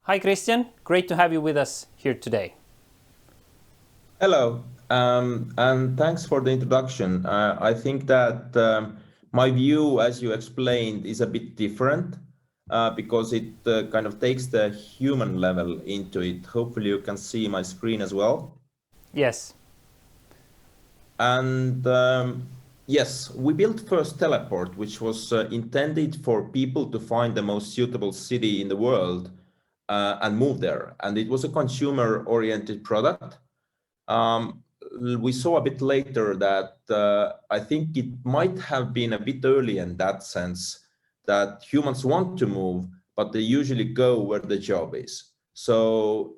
Hi Kristjan, great to have you with us here today. Hello, and thanks for the introduction. I think that my view, as you explained, is a bit different because it kind of takes the human level into it. Hopefully you can see my screen as well. Yes. And yes, we built first Teleport, which was intended for people to find the most suitable city in the world and move there. And it was a consumer-oriented product. We saw a bit later that I think it might have been a bit early in that sense that humans want to move, but they usually go where the job is. So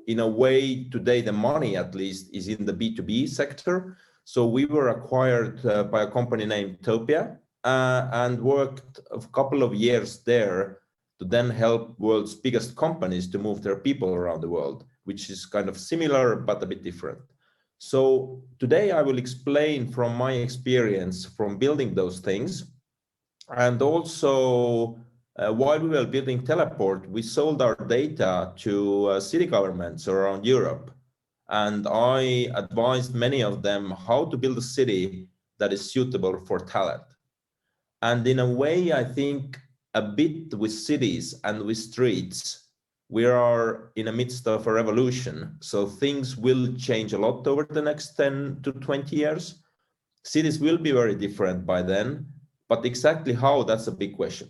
in a way, today the money at least is in the B2B sector. So we were acquired by a company named Topia and worked a couple of years there to then help world's biggest companies to move their people around the world, which is kind of similar but a bit different. So today I will explain from my experience from building those things. And also, while we were building Teleport, we sold our data to city governments around Europe. And I advised many of them how to build a city that is suitable for talent. And in a way, I think a bit with cities and with streets, we are in the midst of a revolution. So things will change a lot over the next 10 to 20 years. Cities will be very different by then, but exactly how, that's a big question.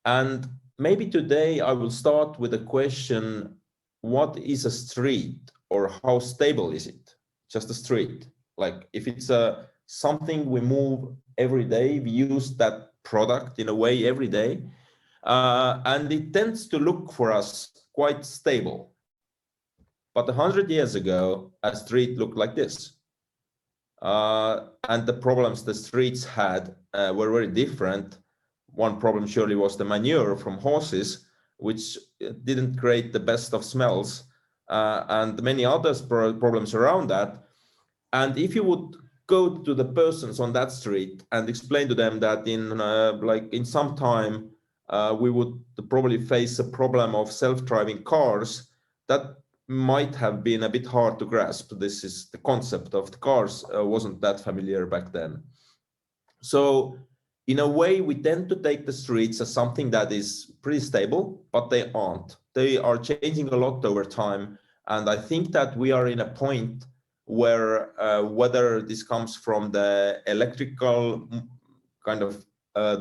And maybe today I will start with a question, what is a street or how stable is it? Just a street. Like if it's something we move every day, we use that product in a way every day, and it tends to look for us quite stable. But 100 years ago, a street looked like this. And the problems the streets had were very different. One problem surely was the manure from horses, which didn't create the best of smells, and many other problems around that. And if you would go to the persons on that street and explain to them that in some time we would probably face a problem of self-driving cars, that might have been a bit hard to grasp. This is the concept of the cars wasn't that familiar back then. So in a way, we tend to take the streets as something that is pretty stable, but they aren't. They are changing a lot over time. And I think that we are in a point where whether this comes from the electrical kind of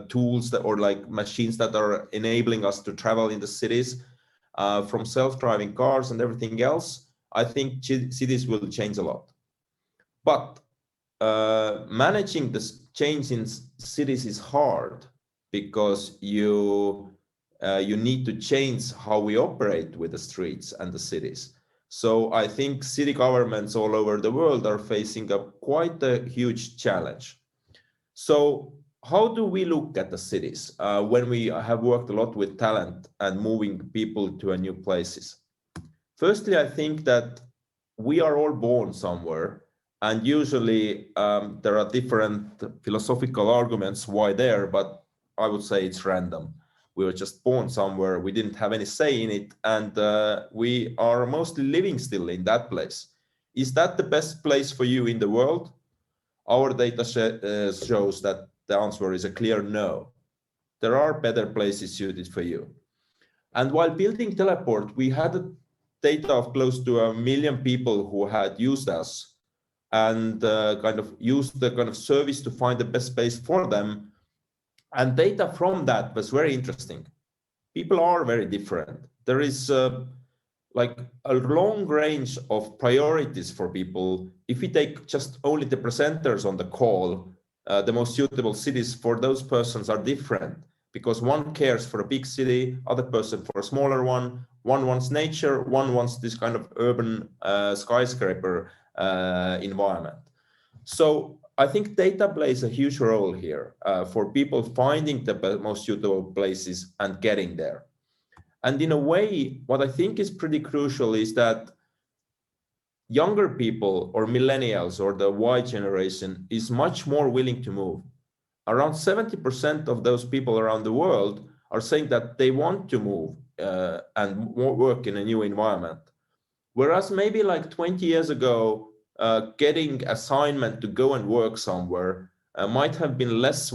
tools that, or like machines that are enabling us to travel in the cities, from self-driving cars and everything else, I think cities will change a lot. But managing this change in cities is hard because you need to change how we operate with the streets and the cities. So I think city governments all over the world are facing quite a huge challenge. So how do we look at the cities when we have worked a lot with talent and moving people to new places? Firstly, I think that we are all born somewhere, and usually there are different philosophical arguments why there, but I would say it's random. We were just born somewhere, we didn't have any say in it, and we are mostly living still in that place. Is that the best place for you in the world? Our data shows that the answer is a clear no. There are better places suited for you. And while building Teleport, we had data of close to 1 million people who had used us and kind of used the kind of service to find the best space for them. And data from that was very interesting. People are very different. There is like a long range of priorities for people. If we take just only the presenters on the call, the most suitable cities for those persons are different, because one cares for a big city, other person for a smaller one wants nature, one wants this kind of urban skyscraper environment. So I think data plays a huge role here for people finding the most suitable places and getting there. And in a way, what I think is pretty crucial is that younger people or millennials or the Y generation is much more willing to move. Around 70% of those people around the world are saying that they want to move and work in a new environment. Whereas maybe like 20 years ago, getting assignment to go and work somewhere might have been less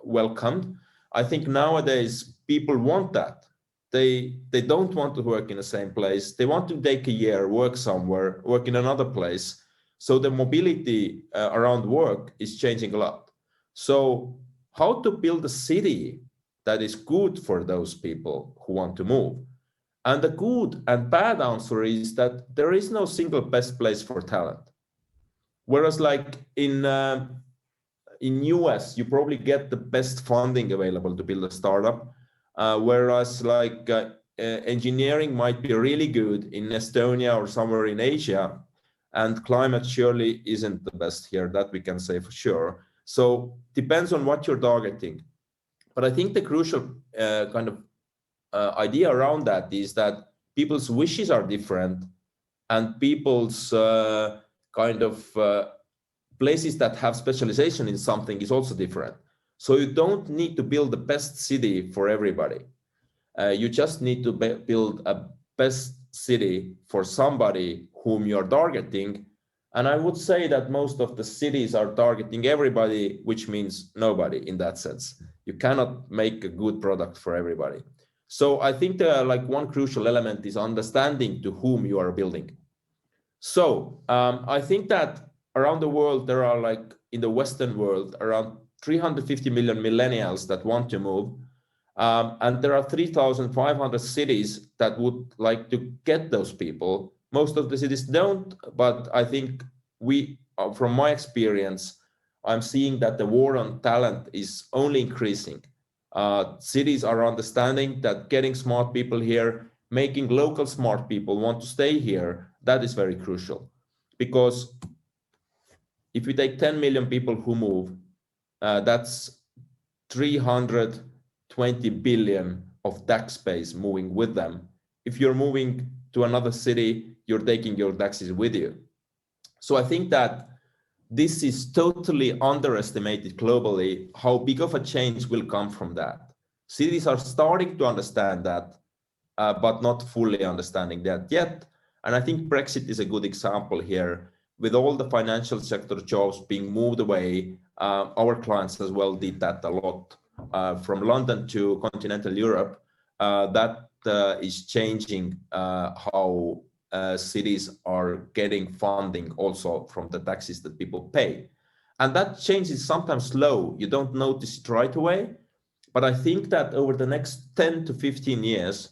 welcomed. I think nowadays people want that. They don't want to work in the same place. They want to take a year, work somewhere, work in another place. So the mobility around work is changing a lot. So how to build a city that is good for those people who want to move? And the good and bad answer is that there is no single best place for talent. Whereas like in US, you probably get the best funding available to build a startup. Whereas like engineering might be really good in Estonia or somewhere in Asia, and climate surely isn't the best here, that we can say for sure. So depends on what you're targeting. But I think the crucial kind of idea around that is that people's wishes are different, and people's kind of places that have specialization in something is also different. So you don't need to build the best city for everybody. You just need to build a best city for somebody whom you're targeting. And I would say that most of the cities are targeting everybody, which means nobody in that sense. You cannot make a good product for everybody. So I think like one crucial element is understanding to whom you are building. So I think that around the world, there are like in the Western world, around 350 million millennials that want to move. And there are 3,500 cities that would like to get those people. Most of the cities don't, but I think from my experience, I'm seeing that the war on talent is only increasing. Cities are understanding that getting smart people here, making local smart people want to stay here, that is very crucial. Because if we take 10 million people who move, that's 320 billion of tax base moving with them. If you're moving to another city, you're taking your taxes with you. So I think that this is totally underestimated globally, how big of a change will come from that. Cities are starting to understand that, but not fully understanding that yet. And I think Brexit is a good example here. With all the financial sector jobs being moved away, our clients as well did that a lot. From London to continental Europe, that is changing how cities are getting funding also from the taxes that people pay. And that change is sometimes slow. You don't notice it right away. But I think that over the next 10 to 15 years,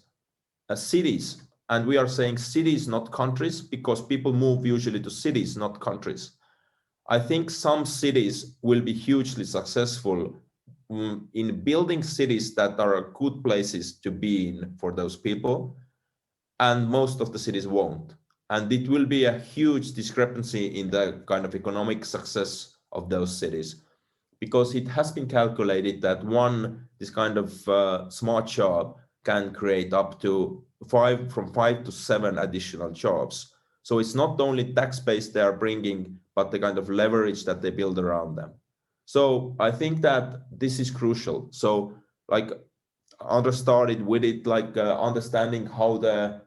cities, and we are saying cities, not countries, because people move usually to cities, not countries. I think some cities will be hugely successful in building cities that are good places to be in for those people, and most of the cities won't. And it will be a huge discrepancy in the kind of economic success of those cities, because it has been calculated that this kind of smart job can create up to from 5 to 7 additional jobs. So it's not only tax base they are bringing, but the kind of leverage that they build around them. So I think that this is crucial. So like Anders started with it, like understanding how the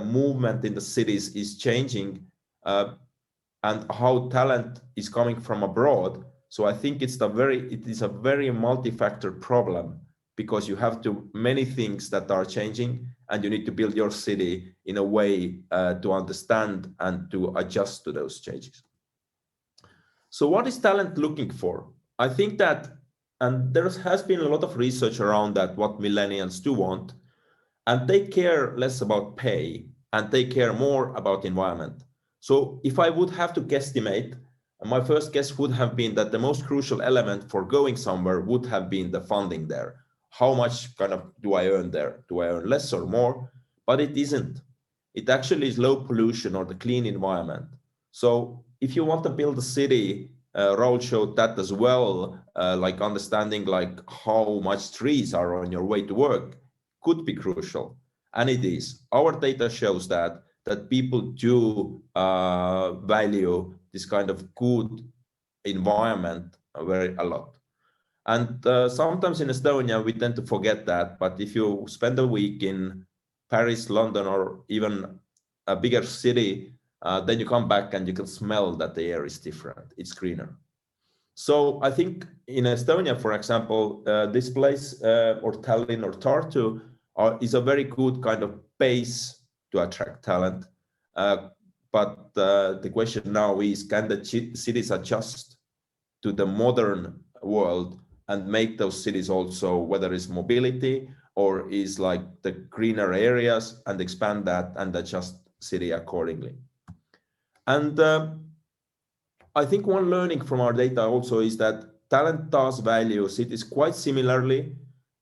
movement in the cities is changing and how talent is coming from abroad. So I think it is a very multi-factor problem, because you have many things that are changing, and you need to build your city in a way to understand and to adjust to those changes. So what is talent looking for? I think that, and there has been a lot of research around that, what millennials do want, and they care less about pay and they care more about environment. So if I would have to guesstimate, my first guess would have been that the most crucial element for going somewhere would have been the funding there. How much kind of do I earn there? Do I earn less or more? But it isn't. It actually is low pollution or the clean environment. So if you want to build a city, Raul showed that as well, like understanding like how much trees are on your way to work could be crucial. And it is. Our data shows that people do value this kind of good environment a lot. And sometimes in Estonia, we tend to forget that. But if you spend a week in Paris, London, or even a bigger city, then you come back and you can smell that the air is different. It's greener. So I think in Estonia, for example, this place or Tallinn or Tartu is a very good kind of base to attract talent. But the question now is, can the cities adjust to the modern world and make those cities also, whether it's mobility or is like the greener areas, and expand that and adjust city accordingly. And I think one learning from our data also is that talent does value cities quite similarly,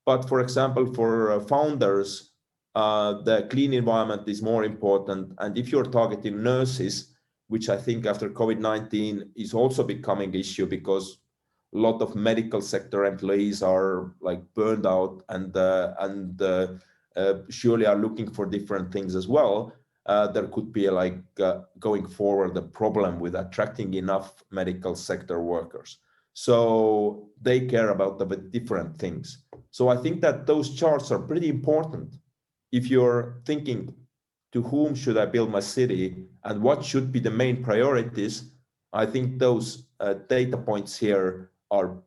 but for example, for founders, the clean environment is more important. And if you're targeting nurses, which I think after COVID-19 is also becoming an issue because a lot of medical sector employees are like burned out and surely are looking for different things as well. There could be going forward a problem with attracting enough medical sector workers. So they care about the different things. So I think that those charts are pretty important. If you're thinking to whom should I build my city and what should be the main priorities, I think those data points here are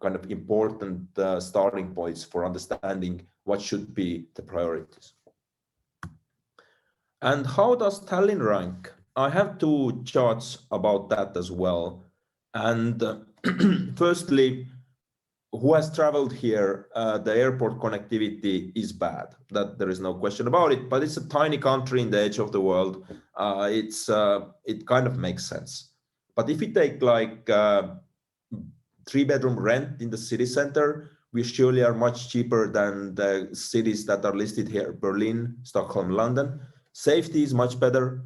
kind of important starting points for understanding what should be the priorities. And how does Tallinn rank? I have two charts about that as well. And firstly, who has traveled here, the airport connectivity is bad. That there is no question about it, but it's a tiny country in the edge of the world. It kind of makes sense. But if you take like 3-bedroom rent in the city center, we surely are much cheaper than the cities that are listed here, Berlin, Stockholm, London. Safety is much better.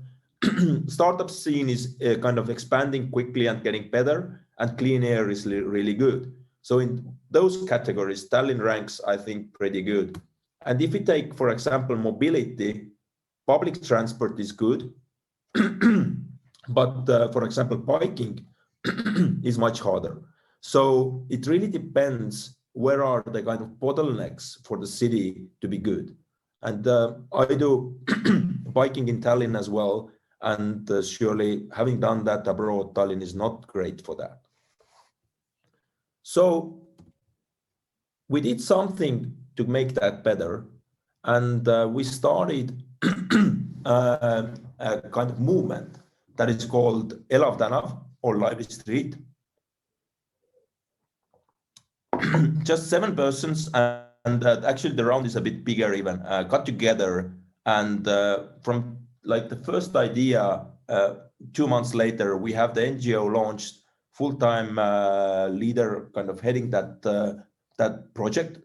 Startup scene is kind of expanding quickly and getting better, and clean air is really good. So in those categories, Tallinn ranks, I think, pretty good. And if we take, for example, mobility, public transport is good, but for example, biking is much harder. So it really depends where are the kind of bottlenecks for the city to be good. And I do biking in Tallinn as well. And surely having done that abroad, Tallinn is not great for that. So we did something to make that better. And we started a kind of movement that is called Elav Tänav or Lively Street. Just 7 persons, and actually the round is a bit bigger even, got together, and from like the first idea, 2 months later, we have the NGO launched, full-time leader kind of heading that project.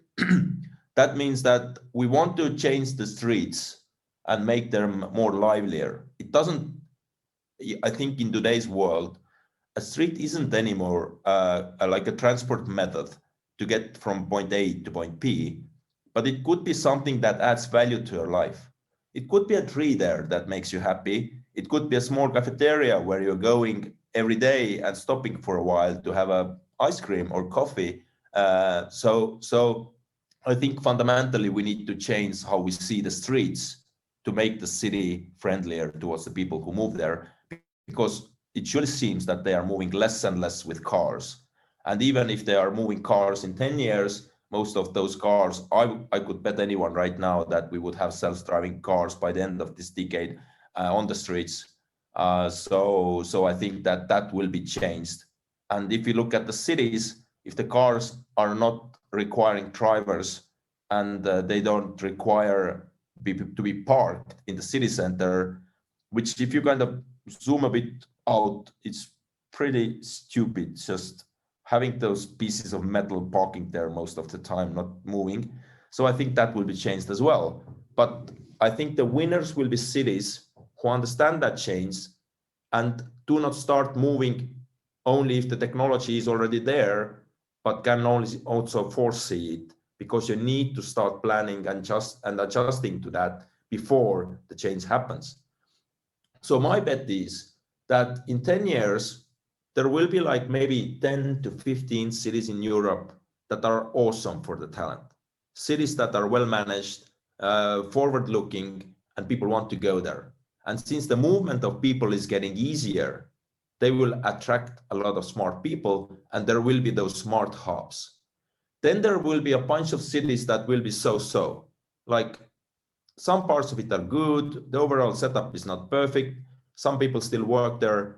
That means that we want to change the streets and make them more livelier. It doesn't, I think in today's world, a street isn't anymore like a transport method to get from point A to point B, but it could be something that adds value to your life. It could be a tree there that makes you happy. It could be a small cafeteria where you're going every day and stopping for a while to have a ice cream or coffee. So I think fundamentally we need to change how we see the streets to make the city friendlier towards the people who move there, because it surely seems that they are moving less and less with cars. And even if they are moving cars in 10 years, most of those cars, I could bet anyone right now that we would have self-driving cars by the end of this decade on the streets. So I think that will be changed. And if you look at the cities, if the cars are not requiring drivers and they don't require to be parked in the city center, which if you kind of zoom a bit out, it's pretty stupid just having those pieces of metal parking there most of the time, not moving. So I think that will be changed as well. But I think the winners will be cities who understand that change and do not start moving only if the technology is already there, but can only also foresee it, because you need to start planning and adjusting to that before the change happens. So my bet is that in 10 years, there will be like maybe 10 to 15 cities in Europe that are awesome for the talent. Cities that are well managed forward-looking, and people want to go there. And since the movement of people is getting easier, they will attract a lot of smart people, and there will be those smart hubs. Then there will be a bunch of cities that will be so-so. Like some parts of it are good, the overall setup is not perfect, some people still work there,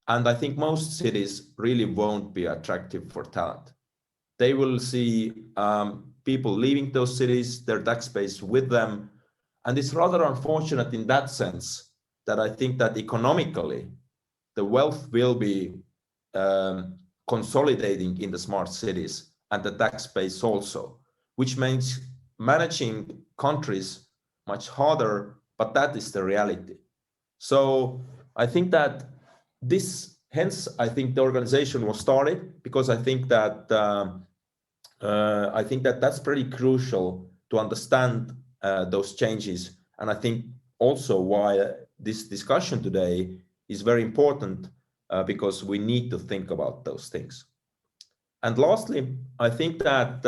and I think most cities really won't be attractive for talent. They will see people leaving those cities, their tax base with them, and it's rather unfortunate in that sense that I think that economically, the wealth will be consolidating in the smart cities and the tax base also, which makes managing countries much harder, but that is the reality. So I think that hence I think the organization was started, because I think that that's pretty crucial to understand those changes. And I think also why this discussion today is very important, because we need to think about those things. And lastly, I think that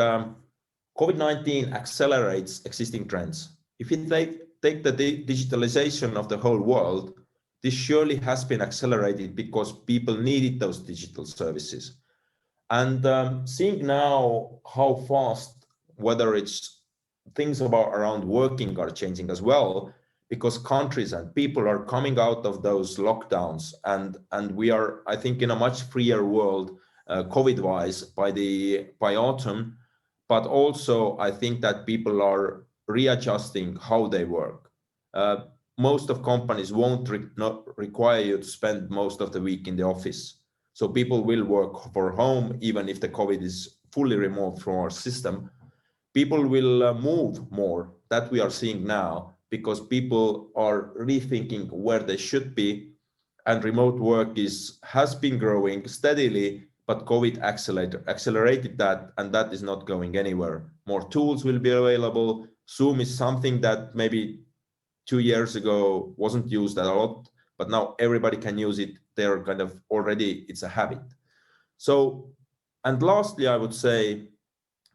COVID-19 accelerates existing trends. If you take the digitalization of the whole world, this surely has been accelerated because people needed those digital services. And seeing now how fast, whether it's things around working are changing as well, because countries and people are coming out of those lockdowns, and we are, I think, in a much freer world, COVID-wise, by autumn. But also, I think that people are readjusting how they work. Most of companies won't not require you to spend most of the week in the office. So people will work for home, even if the COVID is fully removed from our system. People will move more, that we are seeing now, because people are rethinking where they should be, and remote work has been growing steadily, but COVID accelerated that, and that is not going anywhere. More tools will be available. Zoom is something that maybe 2 years ago wasn't used a lot, but now everybody can use it. They're kind of already, it's a habit. So, and lastly, I would say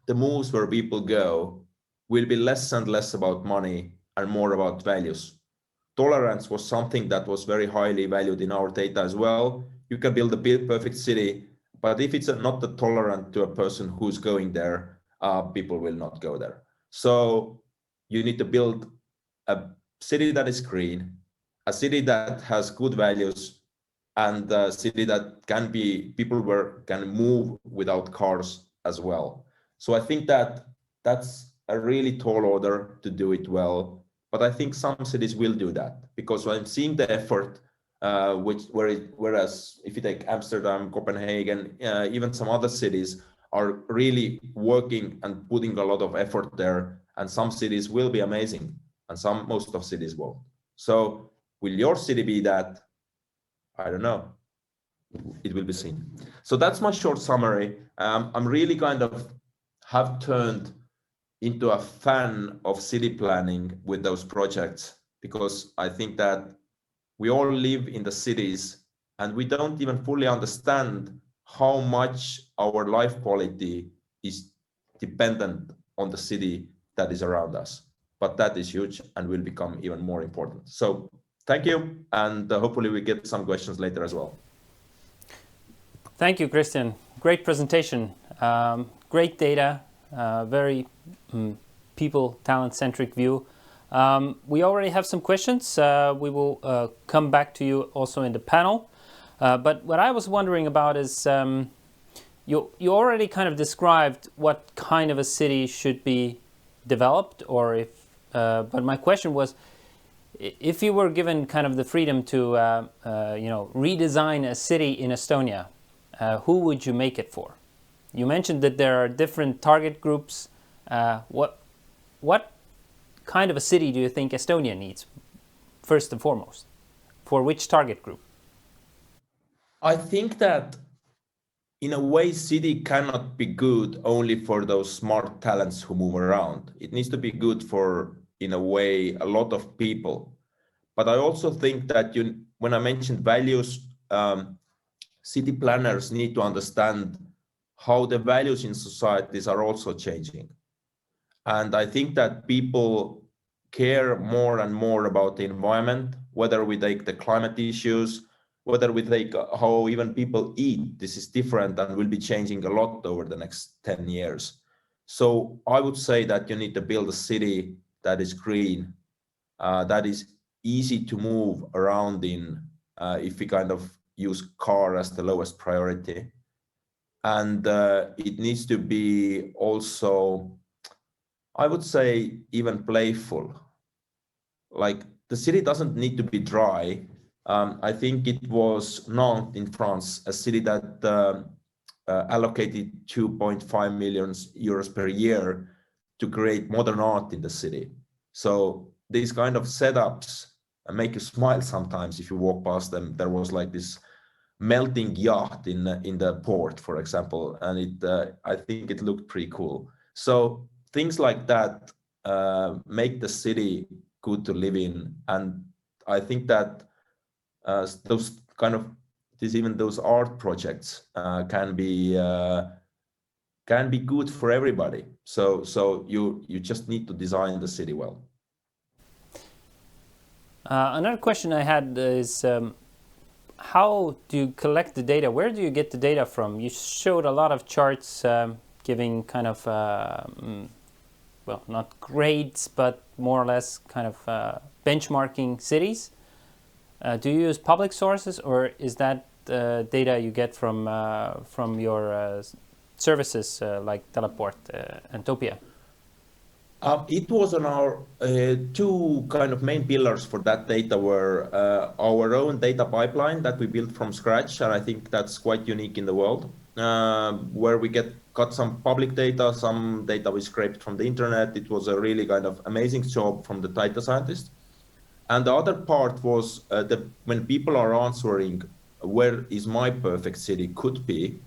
the moves where people go will be less and less about money and more about values. Tolerance was something that was very highly valued in our data as well. You can build a perfect city, but if it's not tolerant to a person who's going there, people will not go there. So you need to build a city that is green, a city that has good values, and a city that can be, people can move without cars as well. So I think that that's a really tall order to do it well. But I think some cities will do that, because I'm seeing the effort, whereas if you take Amsterdam, Copenhagen, even some other cities are really working and putting a lot of effort there, and some cities will be amazing, and most of cities won't. So will your city be that? I don't know. It will be seen. So that's my short summary. I'm really kind of have turned into a fan of city planning with those projects, because I think that we all live in the cities and we don't even fully understand how much our life quality is dependent on the city that is around us. But that is huge and will become even more important. So thank you, and hopefully we get some questions later as well. Thank you, Kristjan. Great presentation. Great data. Very people, talent-centric view. We already have some questions. We will come back to you also in the panel. But what I was wondering about is, you already kind of described what kind of a city should be developed, or if. But my question was, if you were given kind of the freedom to, redesign a city in Estonia, who would you make it for? You mentioned that there are different target groups. What kind of a city do you think Estonia needs, first and foremost? For which target group? I think that in a way, city cannot be good only for those smart talents who move around. It needs to be good for, in a way, a lot of people. But I also think that when I mentioned values, city planners need to understand how the values in societies are also changing. And I think that people care more and more about the environment, whether we take the climate issues, whether we take how even people eat. This is different and will be changing a lot over the next 10 years. So I would say that you need to build a city that is green, that is easy to move around in, if we kind of use car as the lowest priority. And it needs to be also, I would say, even playful. Like the city doesn't need to be dry. I think it was Nantes in France, a city that allocated 2.5 million euros per year to create modern art in the city. So these kind of setups make you smile sometimes if you walk past them. There was like this melting yacht in the port, for example, and I think it looked pretty cool. So things like that make the city good to live in, and I think that those kind of even those art projects can be good for everybody. So you just need to design the city well. Another question I had is, how do you collect the data? Where do you get the data from? You showed a lot of charts giving kind of, well, not grades, but more or less kind of benchmarking cities. Do you use public sources, or is that data you get from your services like Teleport and Topia? It was on our two kind of main pillars for that data were our own data pipeline that we built from scratch, and I think that's quite unique in the world, where we got some public data, some data we scraped from the internet. It was a really kind of amazing job from the data scientists. And the other part was when people are answering where is my perfect city could be,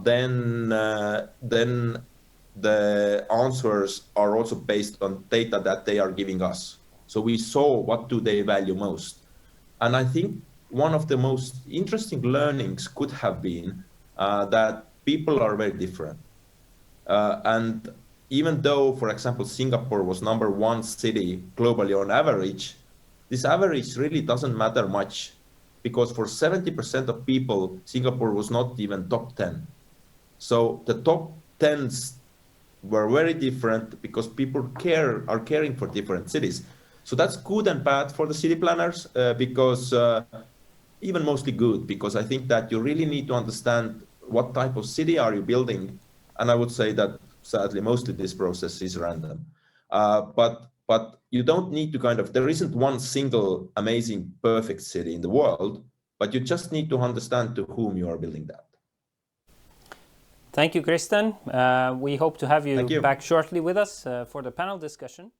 then the answers are also based on data that they are giving us. So we saw what do they value most. And I think one of the most interesting learnings could have been that people are very different. And even though, for example, Singapore was #1 city globally on average, this average really doesn't matter much, because for 70% of people, Singapore was not even top 10. So the top 10s were very different because people are caring for different cities. So that's good and bad for the city planners, because even mostly good, because I think that you really need to understand what type of city are you building. And I would say that sadly, mostly this process is random. But you don't need to there isn't one single amazing, perfect city in the world, but you just need to understand to whom you are building that. Thank you, Kristjan. We hope to have you Thank you back shortly with us for the panel discussion.